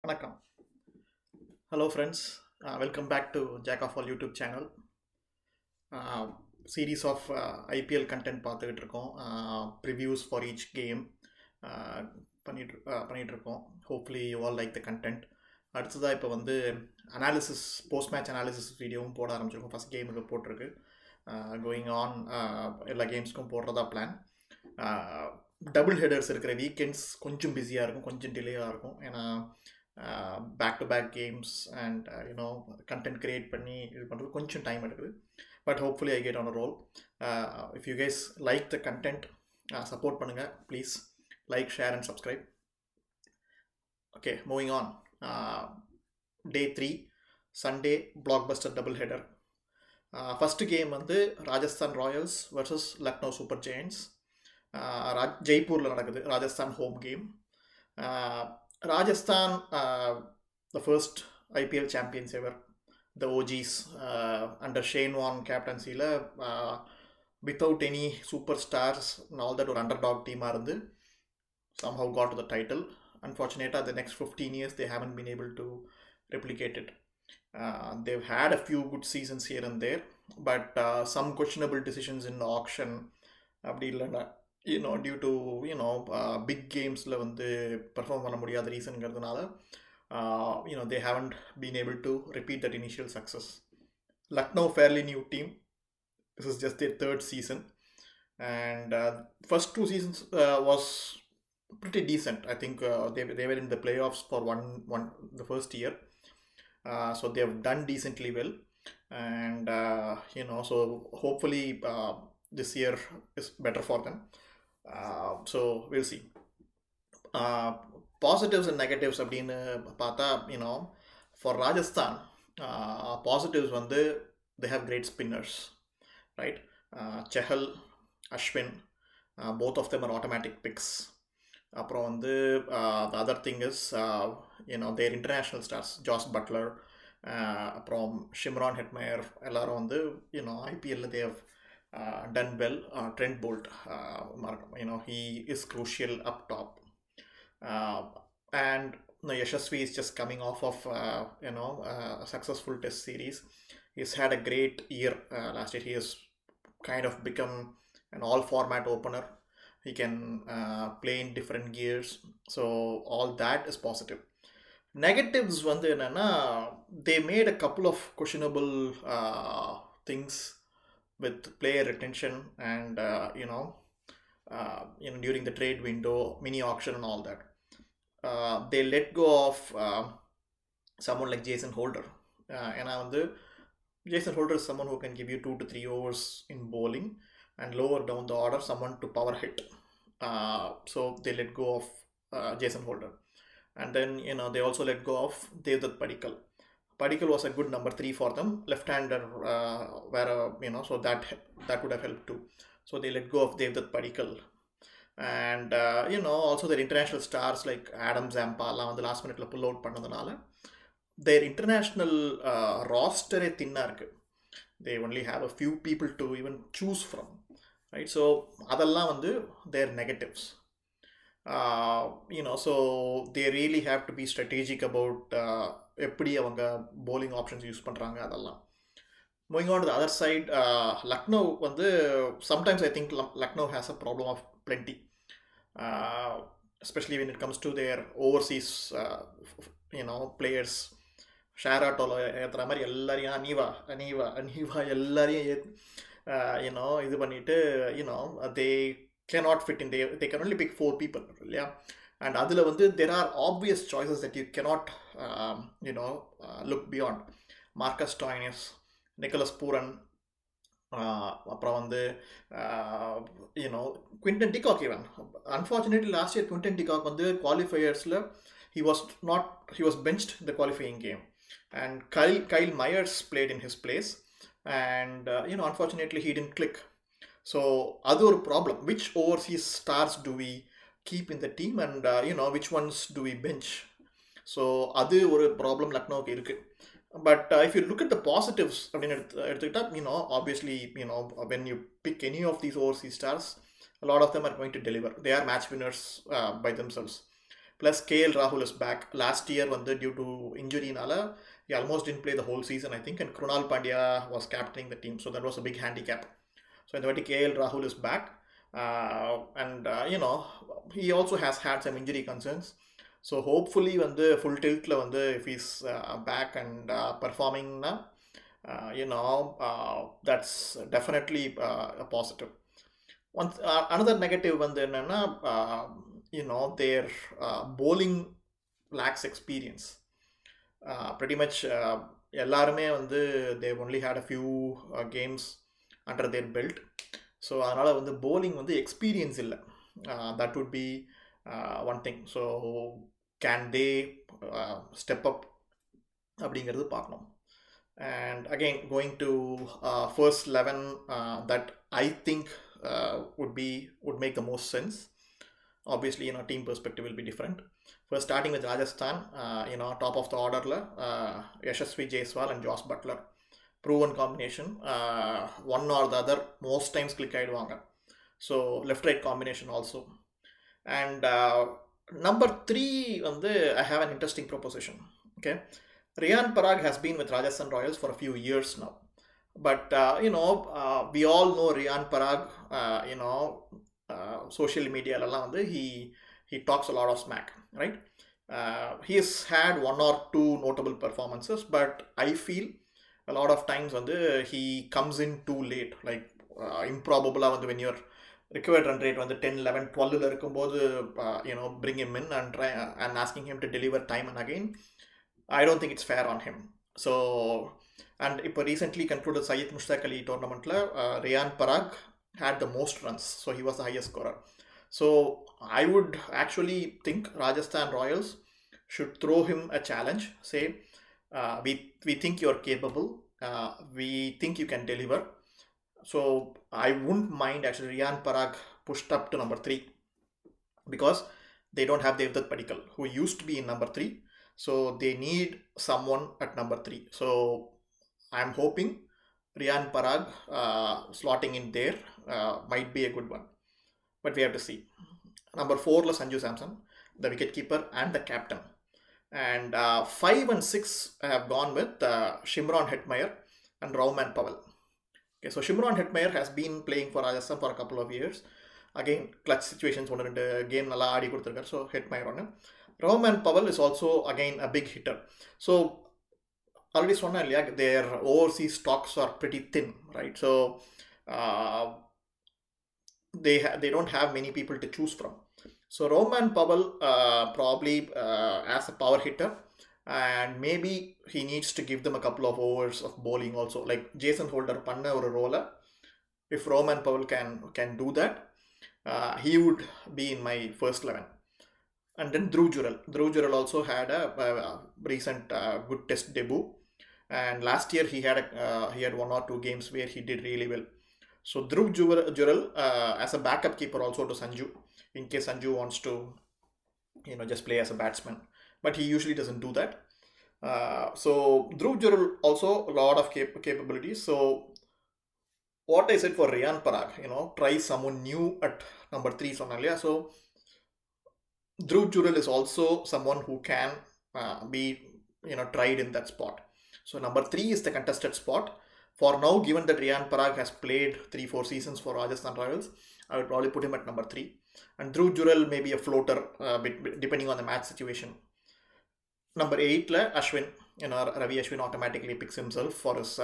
வணக்கம். Hello friends. Welcome back to Jack of all YouTube channel. Series of IPL content பார்த்துக்கிட்டு இருக்கோம். Previews for each game பண்ணிட்டு இருக்கோம். Hopefully you all like the content. அடுத்ததாக இப்போ வந்து அனாலிசிஸ் போஸ்ட் மேட்ச் அனாலிசிஸ் வீடியோவும் போட ஆரம்பிச்சிருக்கோம். ஃபஸ்ட் கேமுக்கு போட்டிருக்கு. கோயிங் ஆன் எல்லா கேம்ஸ்க்கும் போடுறதா பிளான். டபுள் ஹெடர்ஸ் இருக்கிற வீக்கெண்ட்ஸ் கொஞ்சம் பிஸியாக இருக்கும், கொஞ்சம் டிலேயாக இருக்கும். ஏன்னா back to back games and content create பண்ணி இது பண்ணுறது கொஞ்சம் டைம் எடுக்குது. But hopefully I get on a roll. If you guys like the content support பண்ணுங்கள் please. Like, share and subscribe. Okay, moving on. Day 3 Sunday blockbuster double header. First game வந்து Rajasthan Royals versus Lucknow Super Giants. ஜெய்ப்பூரில் நடக்குது. Rajasthan home game. Rajasthan, the first IPL champions ever, the OGs under Shane Warne captaincy, without any superstars and all that, or underdog team இருந்து somehow got to the title. Unfortunately, the next 15 years they haven't been able to replicate it. They've had a few good seasons here and there, but some questionable decisions in the auction அப்படி இல்லைன்னா due to big gamesல வந்து perform பண்ண முடியாத ரீசன்ங்கிறதுனால they haven't been able to repeat that initial success. Lucknow, fairly new team. This is just their third season, and first two seasons was pretty decent. I think they were in the playoffs for one the first year, so they have done decently well, and so hopefully this year is better for them. So we'll see. Positives and negatives அப்படின்னு பார்த்தா for Rajasthan, positives வந்து they have great spinners, right? Chahal, Ashwin, both of them are automatic picks. அப்புறம் வந்து the other thing is their international stars, Josh Butler, அப்புறம் Shimron Hetmeyer, எல்லாரும் வந்து IPL they have done well. Trent Bolt, he is crucial up top, and Yashasvi is just coming off of a successful test series. He's had a great year last year. He has kind of become an all format opener. He can play in different gears, so all that is positive. Negatives வந்து என்னன்னா, they made a couple of questionable things with player retention and during the trade window, mini auction and all that. They let go of someone like Jason Holder, and Jason Holder is someone who can give you 2 to 3 overs in bowling, and lower down the order someone to power hit. So they let go of Jason Holder, and then they also let go of Devdutt Padikkal. Padikkal was a good number 3 for them, left-hander, so that would have helped too. So they let go of Devdutt Padikkal, and also their international stars like Adam Zampa on the last minute pull out பண்ணதுனால their international roster thinna irukku. They only have a few people to even choose from, right? So அதெல்லாம் வந்து their negatives. So they really have to be strategic about எப்படி அவங்க bowling options use பண்ணுறாங்க அதெல்லாம். Moving on to the other side, Lucknow வந்து sometimes I think Lucknow has a problem of plenty, especially when it comes to their overseas players. Share ஆட்டோவில் ஏற்றுற மாதிரி எல்லாரையும் அனீவா எல்லாரையும் இது பண்ணிட்டு they cannot fit in. They can only pick 4 people, yeah. And அதில் வந்து there are obvious choices that you cannot look beyond. Marcus Stoinis, Nicholas Puran, அப்புறம் வந்து Quinton de Kock even. Unfortunately last year Quinton de Kock வந்து qualifiersல he was benched in the qualifying game, and Kyle Myers played in his place, and unfortunately he didn't click. So அது ஒரு problem. Which overseas stars do we keep in the team, and which ones do we bench? So அது ஒரு problem லக்னோவுக்கு இருக்கு. But if you look at the positives, எடுத்துக்கிட்டா obviously when you pick any of these overseas stars, a lot of them are going to deliver. They are match winners by themselves. Plus KL Rahul is back. Last year due to injury nala he almost didn't play the whole season, I think, and Krunal Pandya was captaining the team, so that was a big handicap. So in the way KL Rahul is back, and he also has had some injury concerns. So hopefully full tilt if he's back and performing now, that's definitely a positive. Another negative their bowling lacks experience. Pretty much எல்லாருமே they've only had a few games under their belt. So அதனால் bowling experience இல்லை. That would be one thing. So can they step up அப்படிங்கிறது பார்க்கணும். And again, going to first 11 that I think would make the most sense. Obviously, team perspective will be different. First, starting with Rajasthan, top of the order, Yashasvi Jaiswal and Josh Butler. Proven combination. One or the other, most times click aiduvanga. So, left-right combination also. And number 3, I have an interesting proposition. Okay. Riyan Parag has been with Rajasthan Royals for a few years now. But, we all know Riyan Parag, social media, he talks a lot of smack, right? He has had 1 or 2 notable performances, but I feel a lot of times he comes in too late, like improbable when your required run rate 10, 11, 12 இருக்கும்போது bring him in and try and asking him to deliver time and again. I don't think it's fair on him. So, and இப்போ recently concluded Syed Mushtaq Ali tournament Riyan Parag had the most runs, so he was the highest scorer. So I would actually think Rajasthan Royals should throw him a challenge, say we think you're capable, we think you can deliver. So I wouldn't mind actually Riyan Parag pushed up to number 3, because they don't have Devdutt Padikkal, who used to be in number 3. So they need someone at number 3. So I'm hoping Riyan Parag slotting in there might be a good one. But we have to see. Number 4 Sanju Samson, the wicketkeeper and the captain. And 5 and 6 I have gone with Shimron Hetmeyer and Rauman Powell. Okay, so Shimron Hetmeyer has been playing for Rajasthan for a couple of years. Again, clutch situations, game nalla aadi kuduthirukar. So Hetmeyer on him. Rauman Powell is also again a big hitter. So already sonna illaya, their overseas stocks are pretty thin, right? So they don't have many people to choose from. So Rauman Powell probably as a power hitter, and maybe he needs to give them a couple of overs of bowling also, like Jason Holder panna or roller. If Rauman Powell can do that, he would be in my first 11. And then Dhruv Jurel also had a recent good test debut, and last year he had 1 or 2 games where he did really well. So Dhruv Jurel as a backup keeper also to Sanju, in case Sanju wants to just play as a batsman, but he usually doesn't do that. So Dhruv Jurel also a lot of capabilities. So what I said for Riyan Parag, try someone new at number 3 sonaliya. So Dhruv Jurel is also someone who can be tried in that spot. So number 3 is the contested spot. For now, given that Riyan Parag has played 3-4 seasons for Rajasthan Royals, I would probably put him at number 3. And Dhruv Jurel may be a floater depending on the match situation. Number 8, Ashwin. Ravi Ashwin automatically picks himself for his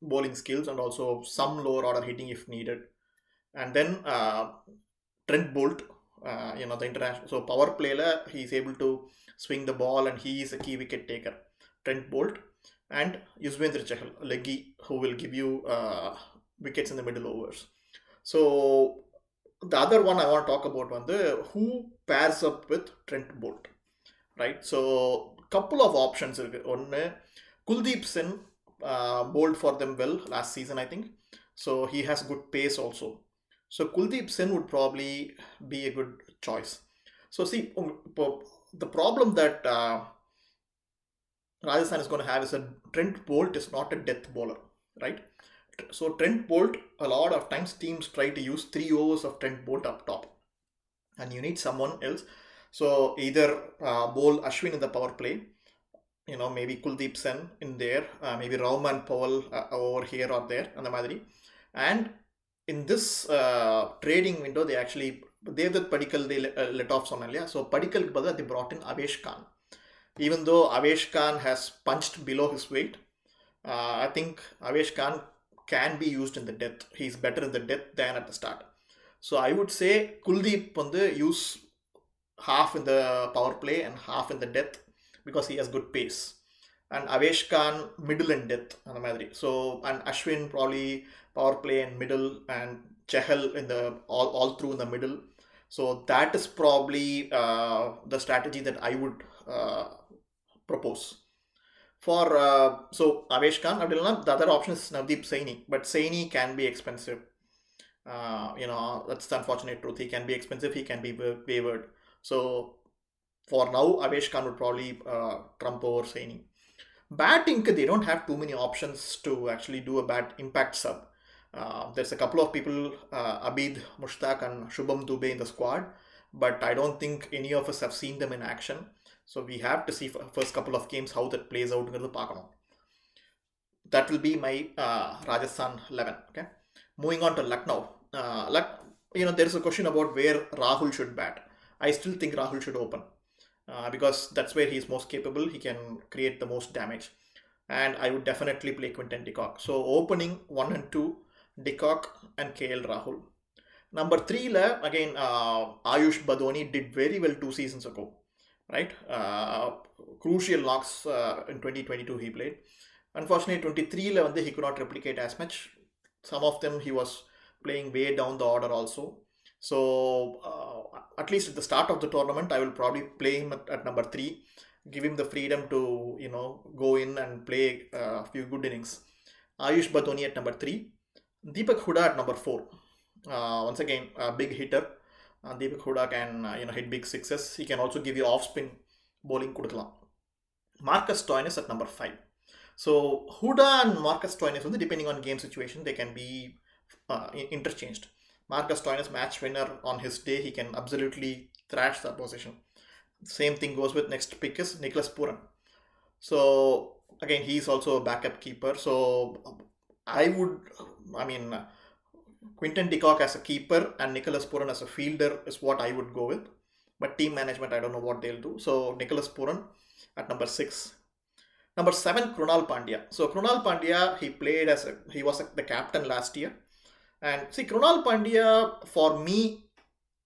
bowling skills and also some lower order hitting if needed. And then Trent Bolt, the international. So power play he is able to swing the ball and he is a key wicket taker. Trent Bolt. And Yuzvendra Chahal, leggy, who will give you wickets in the middle overs. So the other one I want to talk about who pairs up with Trent Bolt, right? So couple of options. One, Kuldeep Sen bowled for them well last season, I think. So he has good pace also. So Kuldeep Sen would probably be a good choice. So see, the problem that Rajasthan is going to have is that Trent Bolt is not a death bowler, right? So Trent Bolt, a lot of times teams try to use 3 overs of Trent Bolt up top. and you need someone else. So either bowl Ashwin in the power play, maybe Kuldeep Sen in there, maybe Rahman Powell over here or there, and the Madri. And in this trading window, they have the Padikal they let off Sonalia. So Padikal Bada they brought in Avesh Khan. Even though Avesh Khan has punched below his weight, I think Avesh Khan can be used in the death. He's better in the death than at the start. So I would say Kuldeep use half in the power play and half in the death because he has good pace. And Avesh Khan middle and death and the Madri. So and Ashwin probably power play and middle, and Chahal in the all through in the middle. So that is probably the strategy that I would propose. For so Avesh Khan, the other option is Navdeep Saini, but Saini can be expensive. That's the unfortunate truth. He can be expensive. He can be wavered. So for now, Avesh Khan would probably trump over Saini. Batting, they don't have too many options to actually do a bad impact sub. There's a couple of people, Abid Mushtaq and Shubham Dubey in the squad, but I don't think any of us have seen them in action. So we have to see first couple of games how that plays out. That will be my Rajasthan 11. Okay, moving on to Lucknow. There is a question about where Rahul should bat. I still think Rahul should open because that's where he is most capable. He can create the most damage, and I would definitely play Quinton de Kock. So opening 1 and 2, de Kock and KL Rahul. Number 3 again Ayush Badoni did very well 2 seasons ago, right? Crucial knocks in 2022 he played. Unfortunately 23 he could not replicate as much. Some of them he was playing way down the order also. So at least at the start of the tournament, I will probably play him at number 3, give him the freedom to go in and play a few good innings. Ayush Badoni at number 3, Deepak Hooda at number 4. Once again, a big hitter. Deepak Hooda can hit big sixes. He can also give you off spin bowling kuduthalam. Marcus Stoinis at number 5. So Hooda and Marcus Stoinis, depending on game situation, they can be interchanged. Marcus Stoinis match winner on his day, he can absolutely thrash that position. Same thing goes with next pick is Nicholas Puran. So again, he is also a backup keeper. So Quinton de Kock as a keeper and Nicholas Puran as a fielder is what I would go with. But team management, I don't know what they'll do. So Nicholas Puran at number 6. Number 7, Krunal Pandya. So Krunal Pandya, he was the captain last year. And see, Krunal Pandya, for me,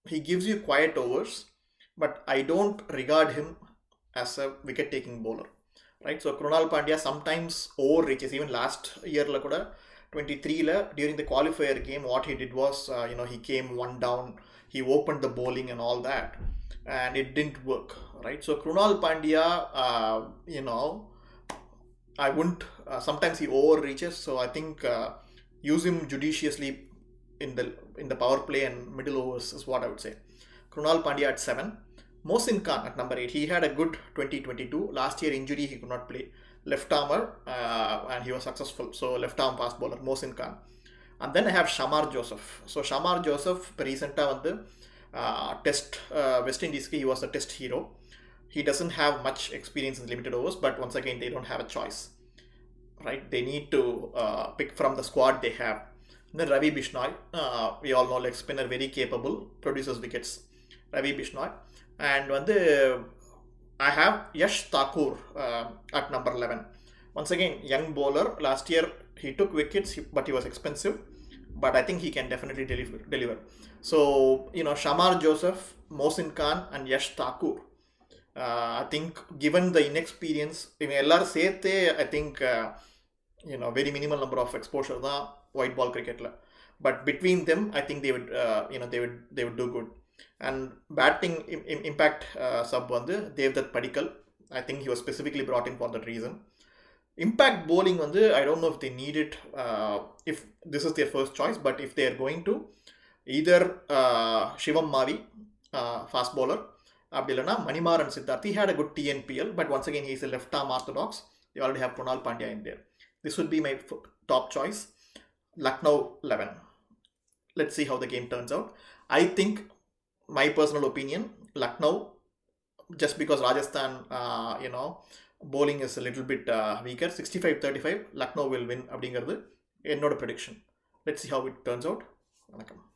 he gives you quiet overs, but I don't regard him as a wicket-taking bowler, right? So Krunal Pandya sometimes overreaches. Even last year, 23 during the qualifier game, what he did was, he came 1 down, he opened the bowling and all that, and it didn't work, right? So Krunal Pandya, I wouldn't. Sometimes he overreaches, so I think use him judiciously in the power play and middle overs is what I would say. Krunal Pandya at 7. Mohsin Khan at number 8. He had a good 2022. Last year injury he could not play. Left armer and he was successful. So left arm fast bowler Mohsin Khan. And then I have Shamar Joseph. So Shamar Joseph recently test West Indies he was a test hero. He doesn't have much experience in limited overs, but once again they don't have a choice, right? They need to pick from the squad they have. And then Ravi Bishnoi, we all know leg spinner, very capable, produces wickets. Ravi Bishnoi, and I have Yash Thakur at number 11. Once again, young bowler. Last year he took wickets, but he was expensive. But I think he can definitely deliver. So Shamar Joseph, Mohsin Khan, and Yash Thakur. I think given the inexperience, I think very minimal number of exposure the white ball cricket. But between them, I think they would do good. And batting impact sub Devdutt Padikkal. I think he was specifically brought in for that reason. Impact bowling I don't know if they need it, if this is their first choice, but if they are going to, either Shivam Mavi, fast bowler, Abdilana, Manimaran Siddharth. He had a good TNPL, but once again he is a left arm orthodox. They already have Krunal Pandya in there. This would be my top choice. Lucknow 11. Let's see how the game turns out. I think my personal opinion, Lucknow, just because Rajasthan, bowling is a little bit weaker. 65-35 Lucknow will win அப்படிங்கிறது என்னோட prediction. Let's see how it turns out. வணக்கம்.